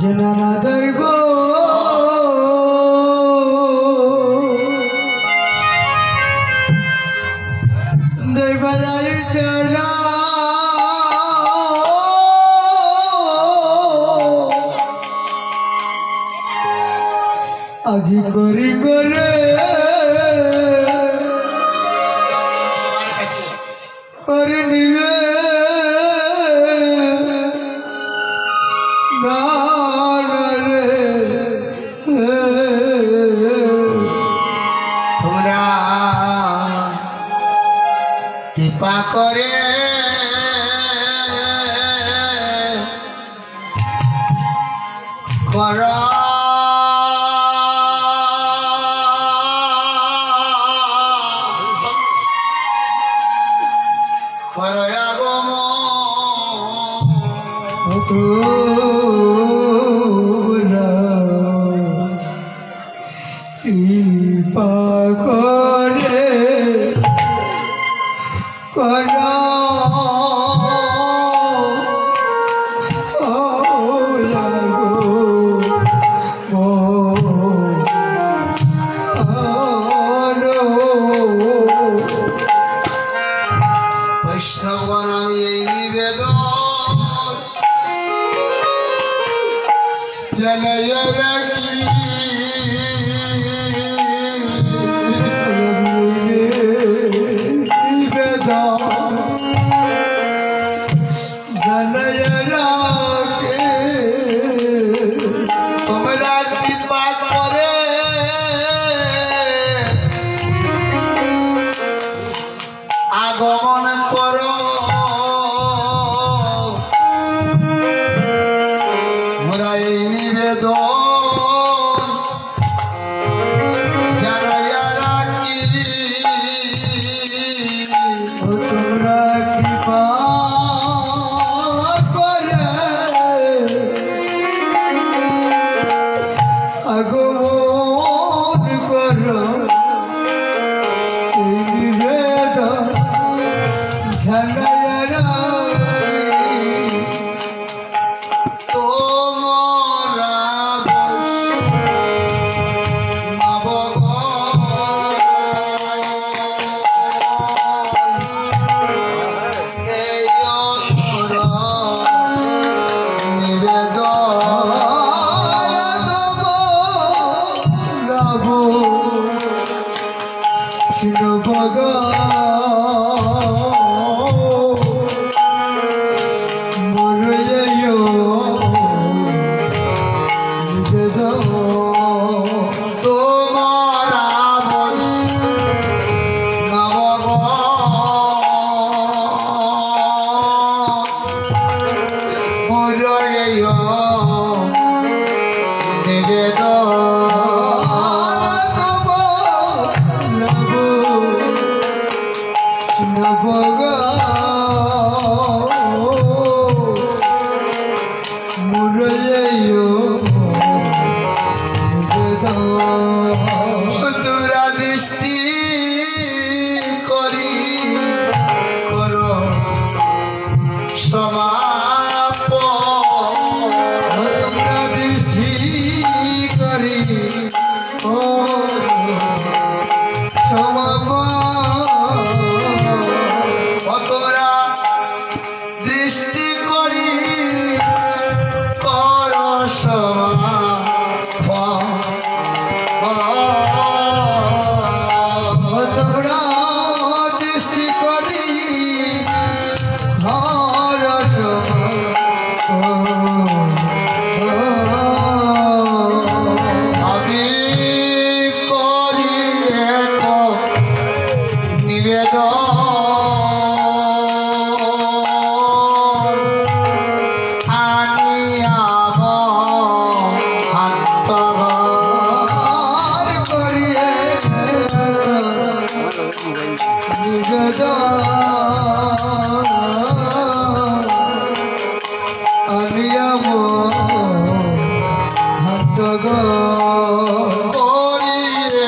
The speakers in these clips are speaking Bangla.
জনানা দৈব দৈবদারি চরা আজি করি করে করে নিবে তোমরা কৃপা করে কর খরয়াগম কৃপা করে করা বৈষ্ণবগণ আমি এই নিবেদন জানাইয়া রাখি তোমরা কৃপা করে আগমন করো মোরা এই নিবেদন জানাইয়া রাখি তোমরা কৃপা করে আগমন করো এই নিবেদন জানাইয়া রাখি তোমরা এই তোরা দৃষ্টি করি করো তোমরা দৃষ্টি করি তোমরা দৃষ্টি করি কর তোমরা দৃষ্টি করি আমি করি এক নিবেদন আনিয়াম আত্মঘর করিয়ে আলিয়াম হাত করিয়ে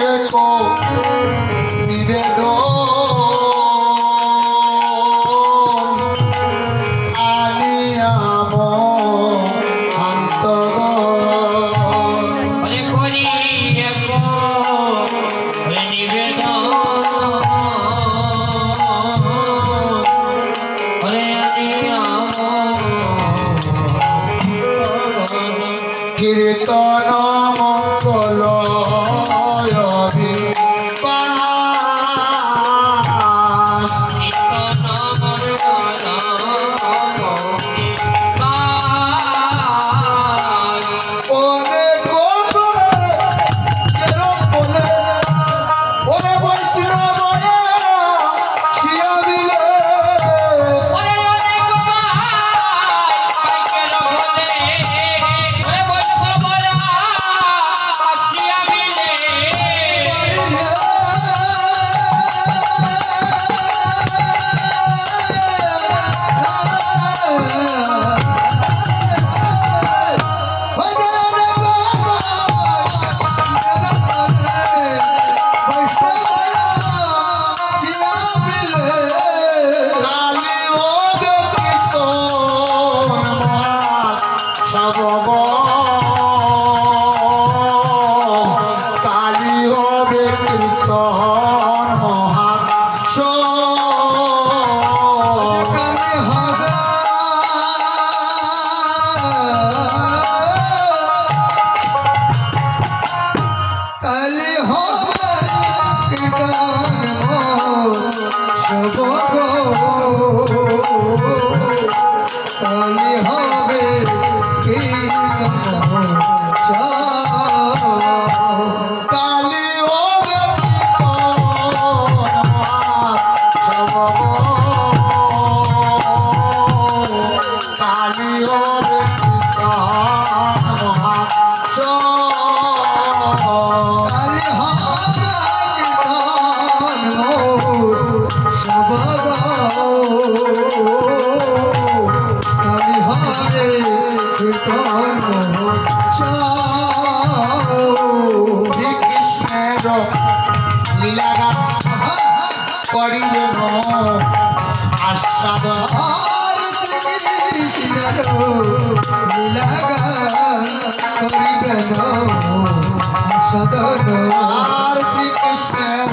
কালি হবে কীর্তন সব কালি হবে কীর্তন কালি হবে কালি হবে কালি হবে কালি হবে কীর্তন শ্রীকৃষ্ণের লীলাগান করিলেন আস্বাদন আর শ্রীকৃষ্ণের লীলাগান করিবেন সদন আর শ্রীকৃষ্ণের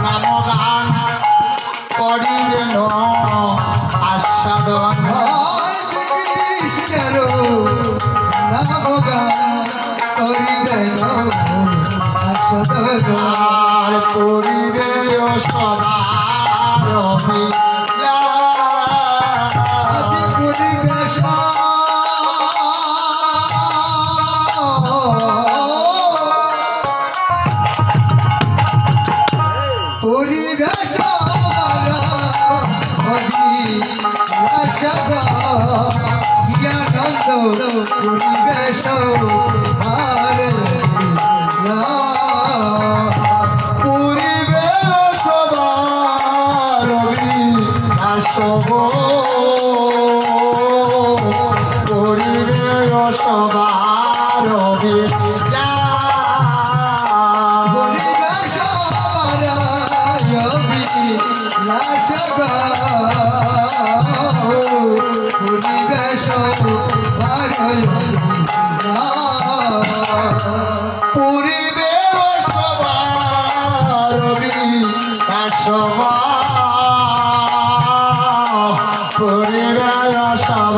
নামগান করিলেন আস্বাদন আর শ্রীকৃষ্ণের নামগান করিবেন সদন আর করিবে সবার মিলা আদি পরিবেশ পরিবেশ জ্ঞানন্দ পরিবেশ পূরিবে সবার আসব পূরিবে সবার পরিবেশ পরিবেশ পূরিবে সবার আসব পূরিবে সবার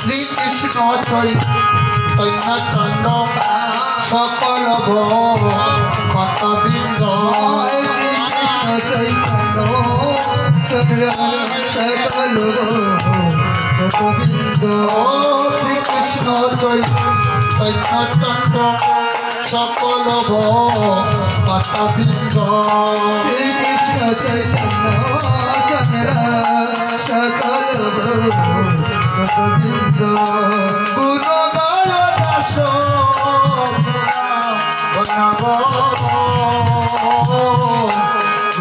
শ্রীকৃষ্ণ চৈতন্য চন্দ্র সকল ভক্তবৃন্দ চন্দ্র সকল গোবিন্দ শ্রীকৃষ্ণ চৈতন্য চন্দ্র সকল ভক্তবৃন্দ শ্রীকৃষ্ণ চৈতন্য চন্দ্র সকল গোবিন্দ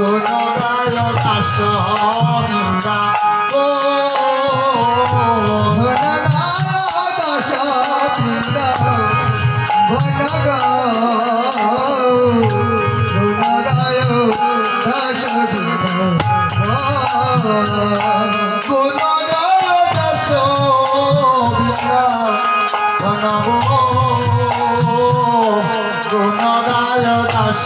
গুণগায় দাস গুণগায় দাস বৃন্দা গুণগায় দাস